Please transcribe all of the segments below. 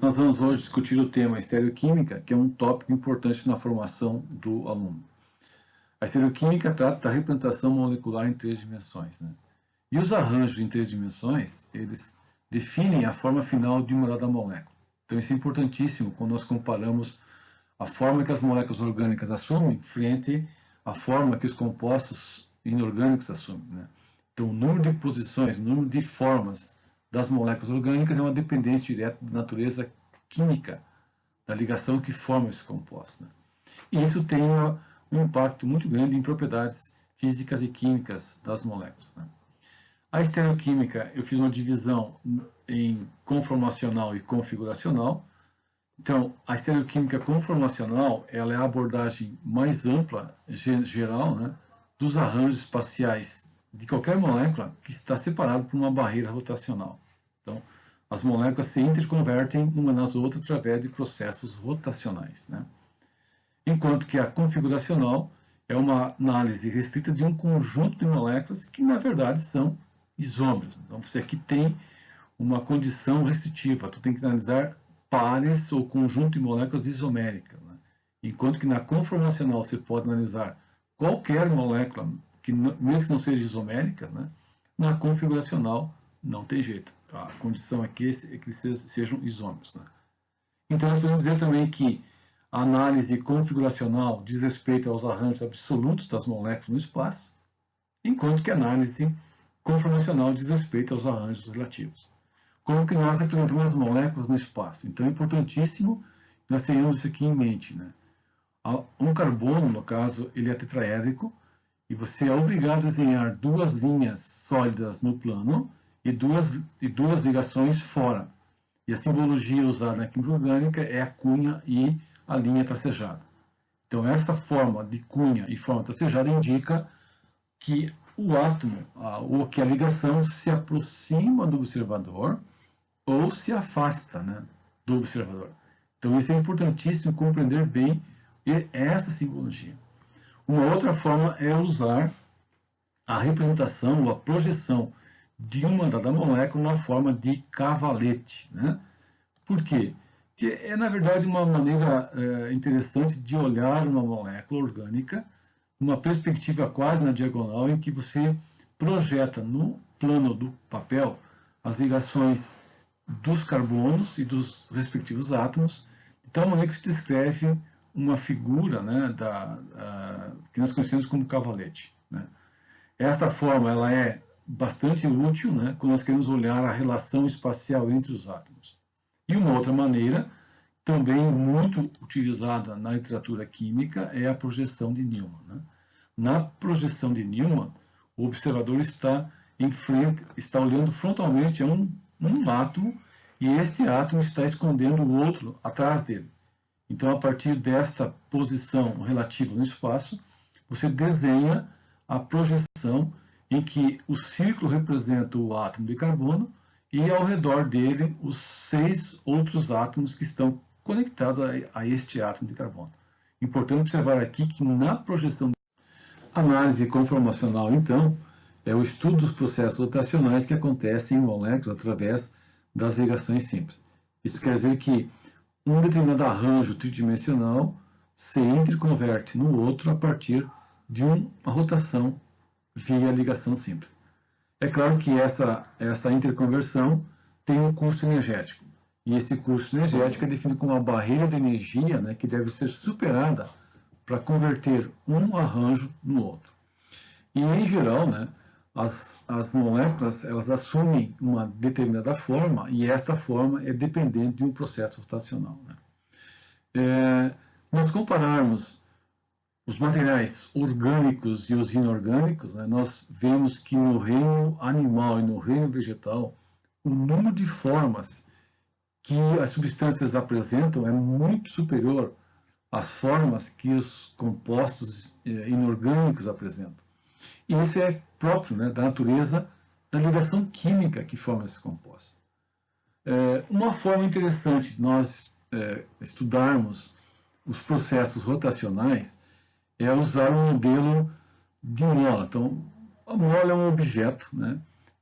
Nós vamos hoje discutir o tema estereoquímica, que é um tópico importante na formação do aluno. A estereoquímica trata da representação molecular em três dimensões, né? E os arranjos em três dimensões, eles definem a forma final de uma dada molécula. Então isso é importantíssimo quando nós comparamos a forma que as moléculas orgânicas assumem frente à forma que os compostos inorgânicos assumem, né? Então o número de posições, o número de formas das moléculas orgânicas é uma dependência direta da natureza química, da ligação que forma esse composto, né? E isso tem um impacto muito grande em propriedades físicas e químicas das moléculas, né? A estereoquímica, eu fiz uma divisão em conformacional e configuracional. Então, a estereoquímica conformacional, ela é a abordagem mais ampla, geral, né, dos arranjos espaciais de qualquer molécula que está separado por uma barreira rotacional. Então, as moléculas se interconvertem uma nas outras através de processos rotacionais, né? Enquanto que a configuracional é uma análise restrita de um conjunto de moléculas que, na verdade, são isômeros. Então, você aqui tem uma condição restritiva, tu tem que analisar pares ou conjunto de moléculas isoméricas, né? Enquanto que na conformacional você pode analisar qualquer molécula, que mesmo que não seja isomérica, né? Na configuracional não tem jeito. A condição aqui é que eles sejam isômeros, né? Então nós podemos dizer também que a análise configuracional diz respeito aos arranjos absolutos das moléculas no espaço, enquanto que a análise conformacional diz respeito aos arranjos relativos. Como que nós representamos as moléculas no espaço? Então é importantíssimo nós tenhamos isso aqui em mente, né? Um carbono, no caso, ele é tetraédrico, e você é obrigado a desenhar duas linhas sólidas no plano e duas ligações fora. E a simbologia usada na química orgânica é a cunha e a linha tracejada. Então essa forma de cunha e forma tracejada indica que o átomo, ou que a ligação se aproxima do observador ou se afasta, né, do observador. Então isso é importantíssimo compreender bem essa simbologia. Uma outra forma é usar a representação ou a projeção de uma dada molécula na forma de cavalete, né? Por quê? Porque é, na verdade, uma maneira interessante de olhar uma molécula orgânica, uma perspectiva quase na diagonal, em que você projeta no plano do papel as ligações dos carbonos e dos respectivos átomos, de tal maneira que se descreve uma figura, né, que nós conhecemos como cavalete, né? Essa forma ela é bastante útil, né, quando nós queremos olhar a relação espacial entre os átomos. E uma outra maneira, também muito utilizada na literatura química, é a projeção de Newman, né? Na projeção de Newman, o observador está em frente, está olhando frontalmente a um átomo, e este átomo está escondendo o outro atrás dele. Então, a partir desta posição relativa no espaço, você desenha a projeção em que o círculo representa o átomo de carbono e ao redor dele os 6 outros átomos que estão conectados a este átomo de carbono. Importante observar aqui que na projeção, análise conformacional, então, é o estudo dos processos rotacionais que acontecem em moléculas através das ligações simples. Isso quer dizer que um determinado arranjo tridimensional se interconverte no outro a partir de uma rotação via ligação simples. É claro que essa interconversão tem um custo energético. E esse custo energético é definido como uma barreira de energia, né, que deve ser superada para converter um arranjo no outro. E, em geral, né, as moléculas elas assumem uma determinada forma, e essa forma é dependente de um processo rotacional, né? Nós compararmos os materiais orgânicos e os inorgânicos, né, nós vemos que no reino animal e no reino vegetal, o número de formas que as substâncias apresentam é muito superior às formas que os compostos inorgânicos apresentam. E isso é próprio, né, da natureza da ligação química que forma esses compostos. Uma forma interessante de nós estudarmos os processos rotacionais é usar um modelo de mola. Então, a mola é um objeto, né,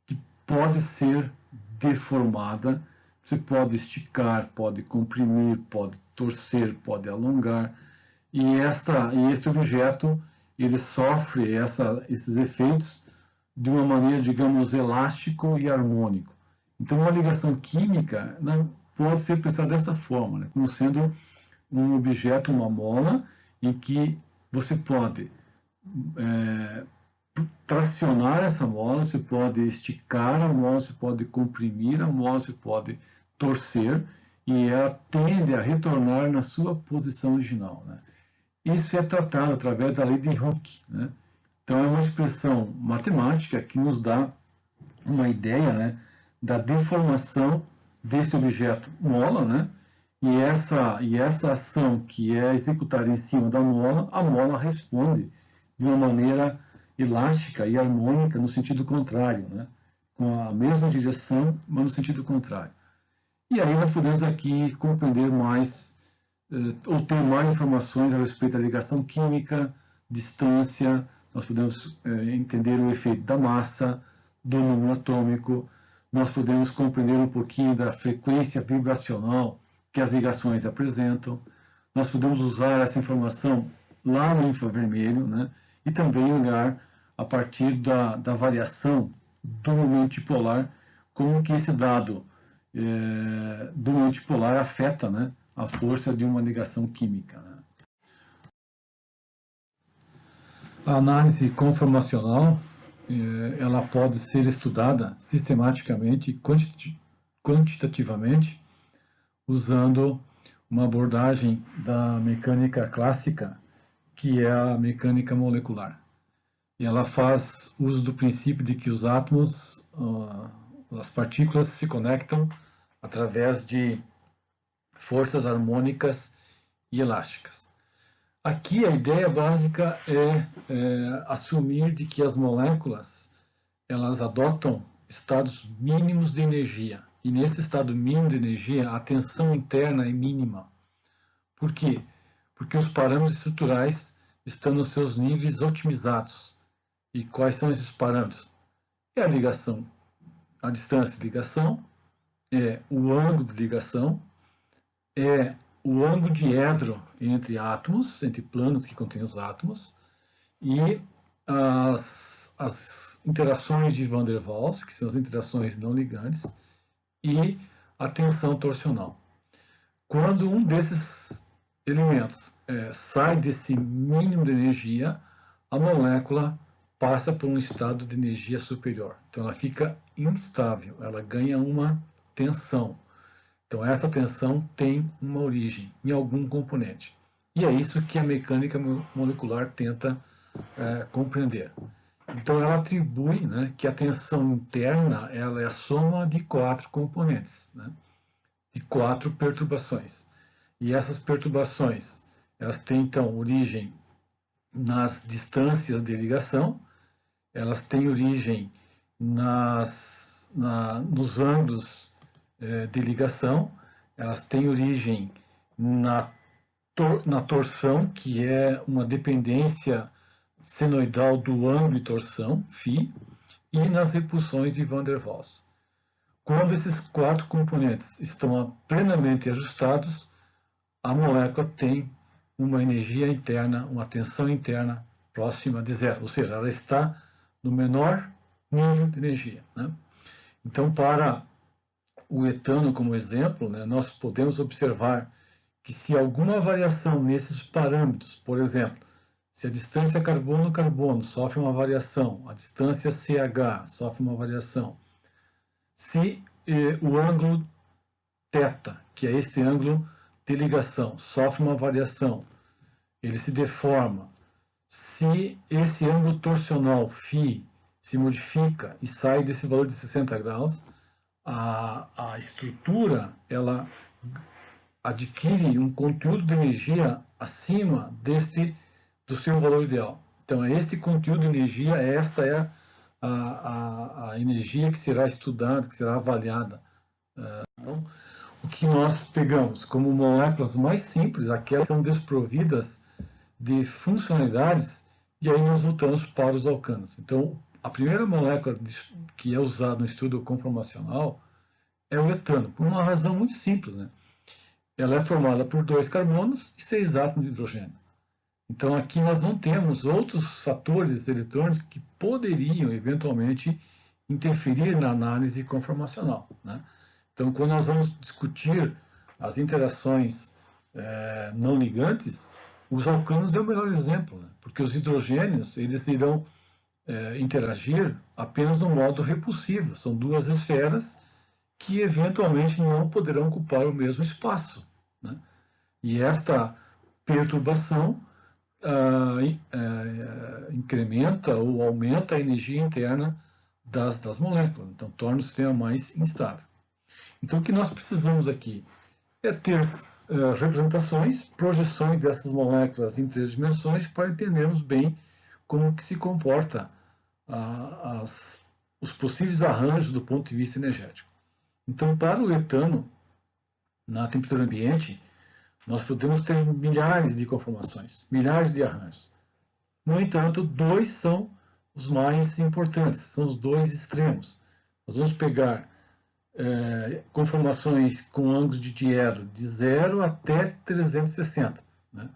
que pode ser deformada você pode esticar, pode comprimir, pode torcer, pode alongar, e esse objeto ele sofre esses efeitos de uma maneira, digamos, elástico e harmônico. Então, uma ligação química não pode ser pensada dessa forma, né, como sendo um objeto, uma mola, em que você pode tracionar essa mola, você pode esticar a mola, você pode comprimir a mola, você pode torcer, e ela tende a retornar na sua posição original, né? Isso é tratado através da lei de Hooke, né? Então é uma expressão matemática que nos dá uma ideia, né, da deformação desse objeto mola, né? E essa ação que é executada em cima da mola, a mola responde de uma maneira elástica e harmônica no sentido contrário, né? Com a mesma direção, mas no sentido contrário. E aí nós podemos aqui compreender mais, ou ter mais informações a respeito da ligação química, distância, nós podemos entender o efeito da massa, do número atômico, nós podemos compreender um pouquinho da frequência vibracional que as ligações apresentam, nós podemos usar essa informação lá no infravermelho, né? E também olhar a partir da variação do momento dipolar, como que esse dado do momento dipolar afeta, né, a força de uma ligação química, né? A análise conformacional ela pode ser estudada sistematicamente e quantitativamente usando uma abordagem da mecânica clássica, que é a mecânica molecular. E ela faz uso do princípio de que os átomos, as partículas se conectam através de forças harmônicas e elásticas. Aqui a ideia básica é assumir de que as moléculas elas adotam estados mínimos de energia. E nesse estado mínimo de energia, a tensão interna é mínima. Por quê? Porque os parâmetros estruturais estão nos seus níveis otimizados. E quais são esses parâmetros? É a ligação, a distância de ligação, é o ângulo de ligação, é o ângulo de Edro entre átomos, entre planos que contêm os átomos, e as interações de Van der Waals, que são as interações não ligantes, e a tensão torsional. Quando um desses elementos sai desse mínimo de energia, a molécula passa por um estado de energia superior. Então ela fica instável, ela ganha uma tensão. Então essa tensão tem uma origem em algum componente. E é isso que a mecânica molecular tenta compreender. Então ela atribui, né, que a tensão interna ela é a soma de 4 componentes, né, de 4 perturbações. E essas perturbações elas têm então origem nas distâncias de ligação, elas têm origem nos ângulos de ligação, elas têm origem na torção, que é uma dependência senoidal do ângulo de torção, φ, e nas repulsões de Van der Waals. Quando esses 4 componentes estão plenamente ajustados, a molécula tem uma energia interna, uma tensão interna próxima de zero, ou seja, ela está no menor nível de energia, né? Então, para o etano como exemplo, né, nós podemos observar que se alguma variação nesses parâmetros, por exemplo, se a distância carbono-carbono sofre uma variação, a distância CH sofre uma variação, se o ângulo θ, que é esse ângulo de ligação, sofre uma variação, ele se deforma, se esse ângulo torsional φ se modifica e sai desse valor de 60 graus, a estrutura ela adquire um conteúdo de energia acima do seu valor ideal. Então, esse conteúdo de energia, essa é a energia que será estudada, que será avaliada. Então, o que nós pegamos como moléculas mais simples, aquelas que são desprovidas de funcionalidades, e aí nós voltamos para os alcanos. Então, a primeira molécula que é usada no estudo conformacional é o etano, por uma razão muito simples, né? Ela é formada por 2 carbonos e 6 átomos de hidrogênio. Então aqui nós não temos outros fatores eletrônicos que poderiam eventualmente interferir na análise conformacional, né? Então quando nós vamos discutir as interações não ligantes, os alcanos é o melhor exemplo, né? Porque os hidrogênios eles irão interagir apenas no modo repulsivo, são duas esferas que eventualmente não poderão ocupar o mesmo espaço, né? E esta perturbação incrementa ou aumenta a energia interna das moléculas, então torna o sistema mais instável. Então o que nós precisamos aqui é ter representações, projeções dessas moléculas em 3 dimensões para entendermos bem como que se comporta os possíveis arranjos do ponto de vista energético. Então, para o etano, na temperatura ambiente, nós podemos ter milhares de conformações, milhares de arranjos. No entanto, 2 são os mais importantes, são os 2 extremos. Nós vamos pegar conformações com ângulos de diedro de 0 até 360. Né?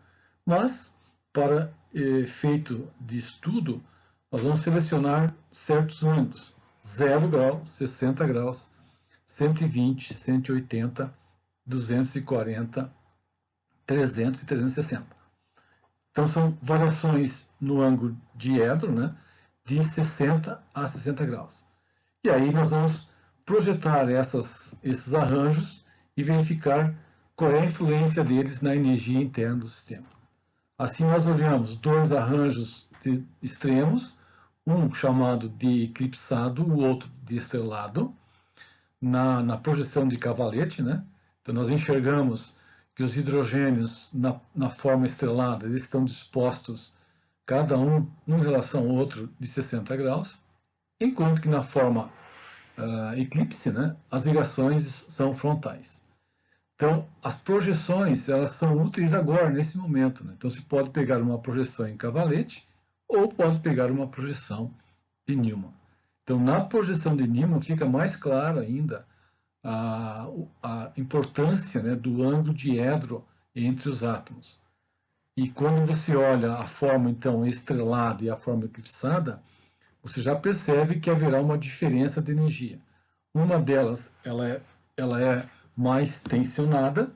Mas, para efeito de estudo, nós vamos selecionar certos ângulos. 0 graus, 60 graus, 120, 180, 240, 300 e 360. Então são variações no ângulo diedro, né, de 60 a 60 graus. E aí nós vamos projetar esses arranjos e verificar qual é a influência deles na energia interna do sistema. Assim nós olhamos 2 arranjos extremos, um chamado de eclipsado, o outro de estrelado, na projeção de cavalete, né? Então nós enxergamos que os hidrogênios na forma estrelada eles estão dispostos cada um em relação ao outro de 60 graus, enquanto que na forma eclipse, né, as ligações são frontais. Então as projeções elas são úteis agora, nesse momento, né? Então se pode pegar uma projeção em cavalete ou pode pegar uma projeção de Newman. Então, na projeção de Newman fica mais claro ainda a importância, né, do ângulo diedro entre os átomos. E quando você olha a forma, então, estrelada e a forma eclipsada, você já percebe que haverá uma diferença de energia. Uma delas ela é mais tensionada,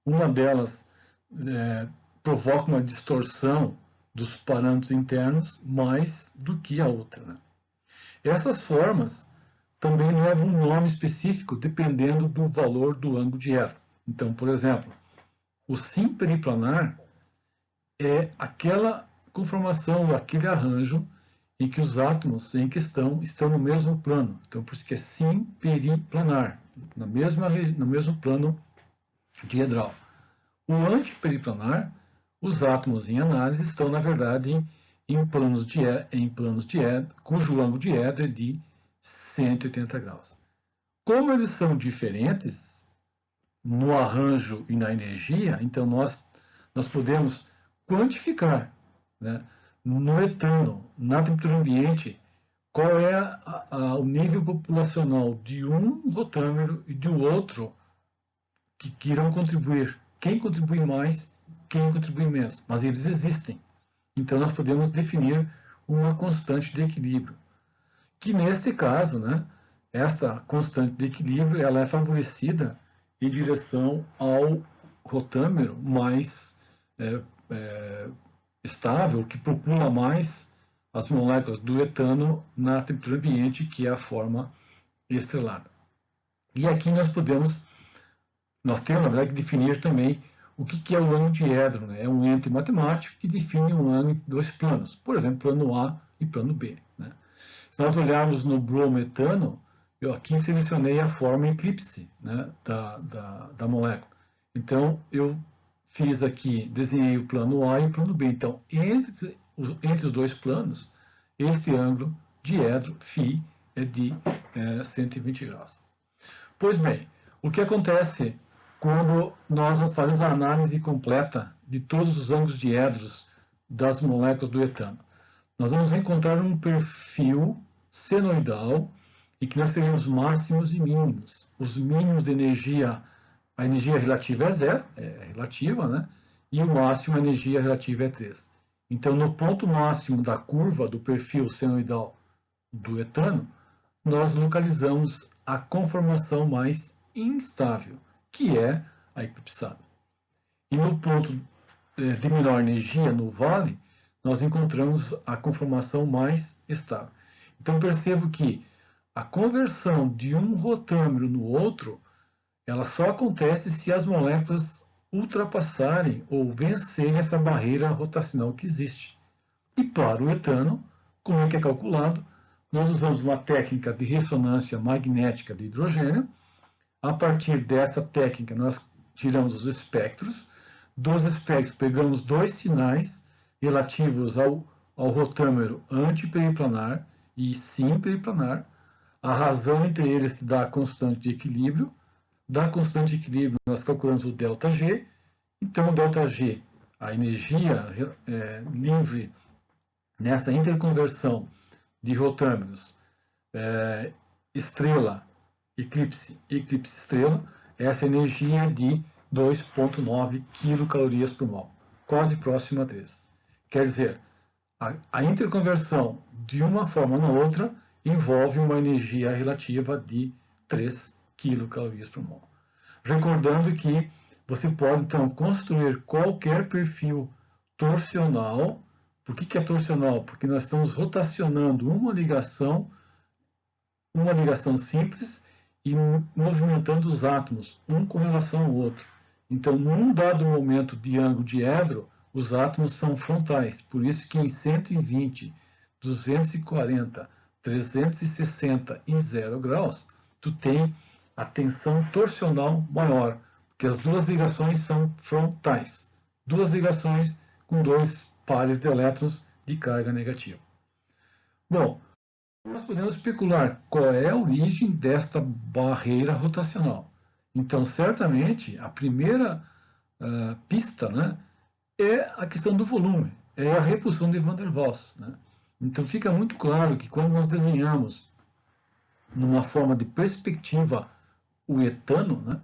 uma delas provoca uma distorção dos parâmetros internos mais do que a outra, né? Essas formas também levam um nome específico dependendo do valor do ângulo diedro. Então, por exemplo, o sim periplanar é aquela conformação, aquele arranjo em que os átomos em questão estão no mesmo plano. Então, por isso que é sim periplanar, no mesmo plano diedral. O antiperiplanar, os átomos em análise estão, na verdade, em planos diedro, cujo ângulo diedro é de 180 graus. Como eles são diferentes no arranjo e na energia, então nós podemos quantificar, né, no etano, na temperatura ambiente, qual é o nível populacional de um rotâmero e do outro que irão contribuir. Quem contribui mais, quem contribui menos. Mas eles existem. Então nós podemos definir uma constante de equilíbrio. Que neste caso, né, essa constante de equilíbrio ela é favorecida em direção ao rotâmero mais estável, que popula mais as moléculas do etano na temperatura ambiente, que é a forma estrelada. E aqui nós temos, na verdade, que definir também o que é o ângulo diedro, né? É um ente matemático que define um ângulo em 2 planos, por exemplo, plano A e plano B, né? Se nós olharmos no brometano, eu aqui selecionei a forma eclipse, né, da molécula. Então, eu fiz aqui, desenhei o plano A e o plano B. Então, entre os 2 planos, este ângulo diedro, φ, é de 120 graus. Pois bem, o que acontece quando nós fazemos a análise completa de todos os ângulos diedros das moléculas do etano? Nós vamos encontrar um perfil senoidal em que nós teremos máximos e mínimos. Os mínimos de energia, a energia relativa é zero, é relativa, né? E o máximo, a energia relativa é 3. Então, no ponto máximo da curva do perfil senoidal do etano, nós localizamos a conformação mais instável, que é a eclipsada. E no ponto de menor energia, no vale, nós encontramos a conformação mais estável. Então percebo que a conversão de um rotâmero no outro, ela só acontece se as moléculas ultrapassarem ou vencerem essa barreira rotacional que existe. E para o etano, como é que é calculado? Nós usamos uma técnica de ressonância magnética de hidrogênio. A partir dessa técnica, nós tiramos os espectros. Dos espectros, pegamos dois sinais relativos ao rotâmero antiperiplanar e sim periplanar. A razão entre eles se dá a constante de equilíbrio. Da constante de equilíbrio, nós calculamos o ΔG. Então, o ΔG, a energia livre nessa interconversão de rotâmeros estrela, eclipse, eclipse-estrela, essa energia de 2,9 quilocalorias por mol, quase próxima a 3. Quer dizer, a interconversão de uma forma na outra envolve uma energia relativa de 3 quilocalorias por mol. Recordando que você pode, então, construir qualquer perfil torsional. Por que é torsional? Porque nós estamos rotacionando uma ligação simples e movimentando os átomos, um com relação ao outro. Então, num dado momento de ângulo diedro, os átomos são frontais. Por isso que em 120, 240, 360 e 0 graus, tu tem a tensão torsional maior, porque as duas ligações são frontais. Duas ligações com dois pares de elétrons de carga negativa. Bom, nós podemos especular qual é a origem desta barreira rotacional. Então, certamente, a primeira pista, né, é a questão do volume, é a repulsão de Van der Waals. Né? Então, fica muito claro que quando nós desenhamos numa forma de perspectiva o etano, né,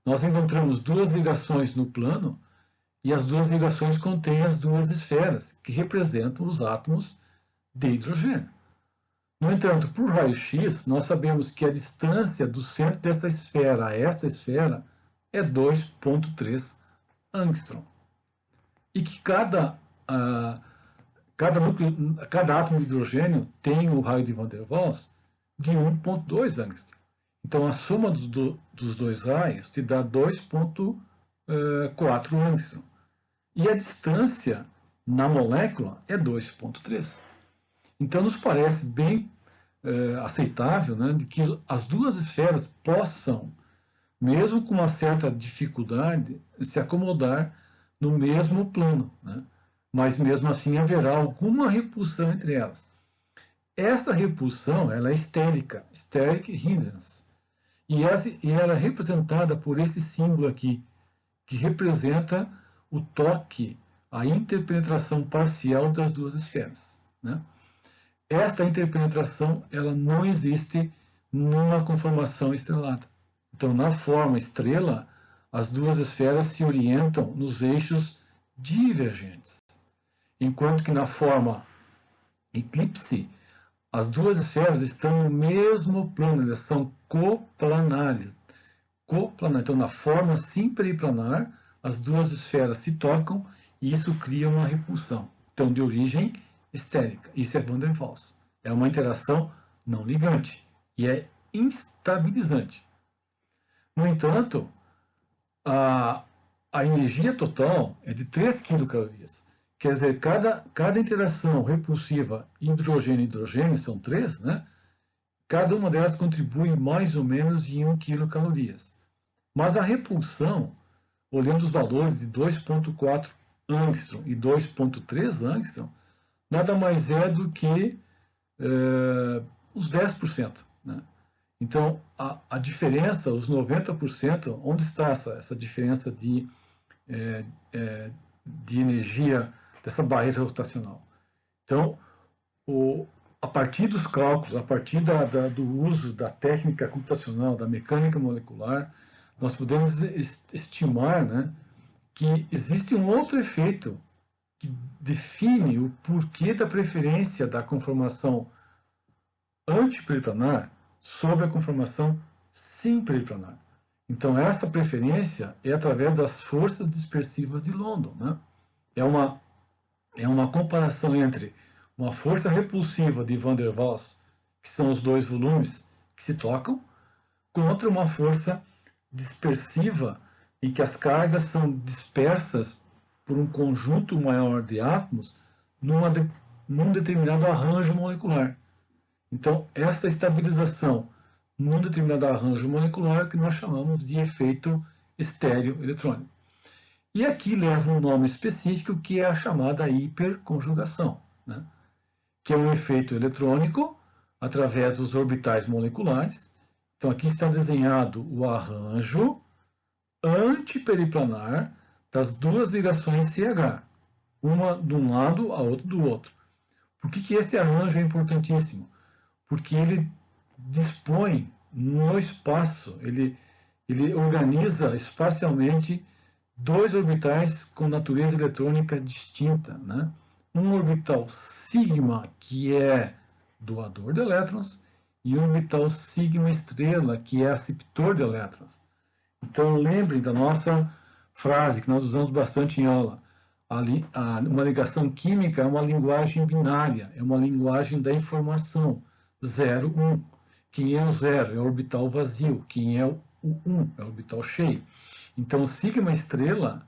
nós encontramos duas ligações no plano e as duas ligações contêm as duas esferas, que representam os átomos de hidrogênio. No entanto, por raio-x, nós sabemos que a distância do centro dessa esfera a esta esfera é 2,3 angstrom. E que cada átomo de hidrogênio tem um raio de Van der Waals de 1,2 angstrom. Então, a soma dos dois raios te dá 2,4 angstrom. E a distância na molécula é 2,3. Então, nos parece bem aceitável, né, de que as duas esferas possam, mesmo com uma certa dificuldade, se acomodar no mesmo plano. Né? Mas, mesmo assim, haverá alguma repulsão entre elas. Essa repulsão ela é estérica, steric hindrance. E ela é representada por esse símbolo aqui, que representa o toque, a interpenetração parcial das duas esferas. Né? Esta interpenetração ela não existe numa conformação estrelada. Então, na forma estrela, as duas esferas se orientam nos eixos divergentes. Enquanto que na forma eclipse, as duas esferas estão no mesmo plano, elas são coplanares. Então, na forma simperiplanar, as duas esferas se tocam e isso cria uma repulsão. Então, de origem estérica. Isso é Van der Waals. É uma interação não ligante e é instabilizante. No entanto, a energia total é de 3 quilocalorias. Quer dizer, cada interação repulsiva hidrogênio-hidrogênio, são 3, né? Cada uma delas contribui mais ou menos em 1 quilocalorias. Mas a repulsão, olhando os valores de 2,4 angstrom e 2,3 angstrom, nada mais é do que os 10%. Né? Então, a diferença, os 90%, onde está essa diferença de energia dessa barreira rotacional? Então, a partir dos cálculos, a partir do uso da técnica computacional, da mecânica molecular, nós podemos estimar, né, que existe um outro efeito que define o porquê da preferência da conformação antiperiplanar sobre a conformação simperiplanar. Então, essa preferência é através das forças dispersivas de London, né? É uma comparação entre uma força repulsiva de Van der Waals, que são os dois volumes que se tocam, contra uma força dispersiva em que as cargas são dispersas por um conjunto maior de átomos num determinado arranjo molecular. Então, essa estabilização num determinado arranjo molecular é o que nós chamamos de efeito estéreo-eletrônico. E aqui leva um nome específico que é a chamada hiperconjugação, né? Que é um efeito eletrônico através dos orbitais moleculares. Então aqui está desenhado o arranjo antiperiplanar das duas ligações CH, uma de um lado, a outra do outro. Por que esse arranjo é importantíssimo? Porque ele dispõe no espaço, ele organiza espacialmente dois orbitais com natureza eletrônica distinta, né? Um orbital sigma, que é doador de elétrons, e um orbital sigma estrela, que é aceptor de elétrons. Então lembrem da nossa frase que nós usamos bastante em aula. Uma ligação química é uma linguagem binária, é uma linguagem da informação. 0, 1. Quem é o 0 é o orbital vazio, quem é o 1 é o orbital cheio. Então, o sigma estrela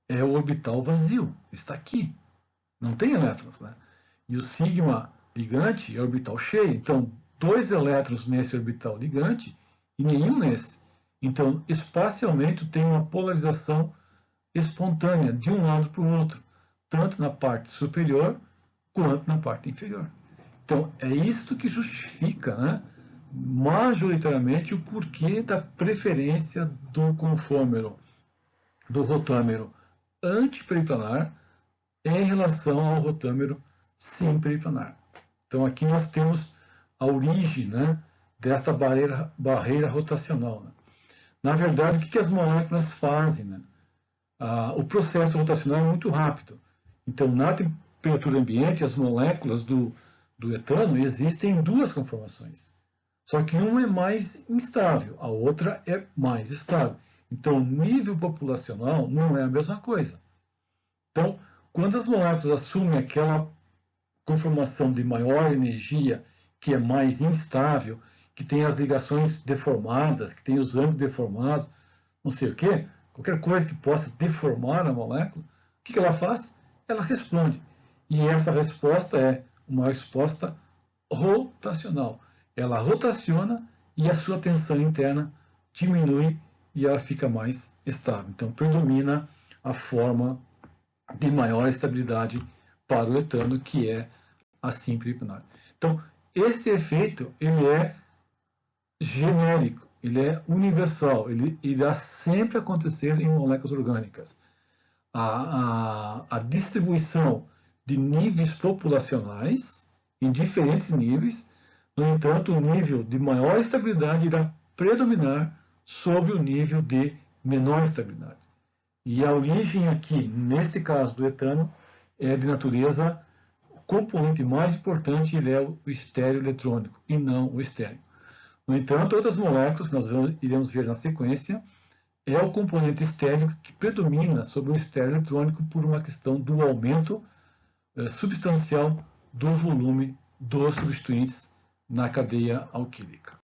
é o orbital vazio, está aqui, não tem elétrons, né? E o sigma ligante é o orbital cheio, então 2 elétrons nesse orbital ligante e nenhum nesse. Então, espacialmente tem uma polarização espontânea de um lado para o outro, tanto na parte superior quanto na parte inferior. Então, é isso que justifica, né, majoritariamente o porquê da preferência do confômero, do rotâmero antiperiplanar em relação ao rotâmero simperiplanar. Então aqui nós temos a origem, né, desta barreira rotacional, né? Na verdade, o que as moléculas fazem, né? O processo rotacional é muito rápido. Então, na temperatura ambiente, as moléculas do etano existem em duas conformações. Só que uma é mais instável, a outra é mais estável. Então, o nível populacional não é a mesma coisa. Então, quando as moléculas assumem aquela conformação de maior energia, que é mais instável, que tem as ligações deformadas, que tem os âmbitos deformados, não sei o quê, qualquer coisa que possa deformar a molécula, o que ela faz? Ela responde. E essa resposta é uma resposta rotacional. Ela rotaciona e a sua tensão interna diminui e ela fica mais estável. Então, predomina a forma de maior estabilidade para o etano, que é a simperiplanar. Então, esse efeito, ele é genérico, ele é universal, ele irá sempre acontecer em moléculas orgânicas. A distribuição de níveis populacionais, em diferentes níveis, no entanto, o nível de maior estabilidade irá predominar sobre o nível de menor estabilidade. E a origem aqui, neste caso do etano, é de natureza, o componente mais importante ele é o estéreo eletrônico e não o estéreo. No entanto, outras moléculas que nós iremos ver na sequência, é o componente estéreo que predomina sobre o estéreo eletrônico por uma questão do aumento substancial do volume dos substituintes na cadeia alquílica.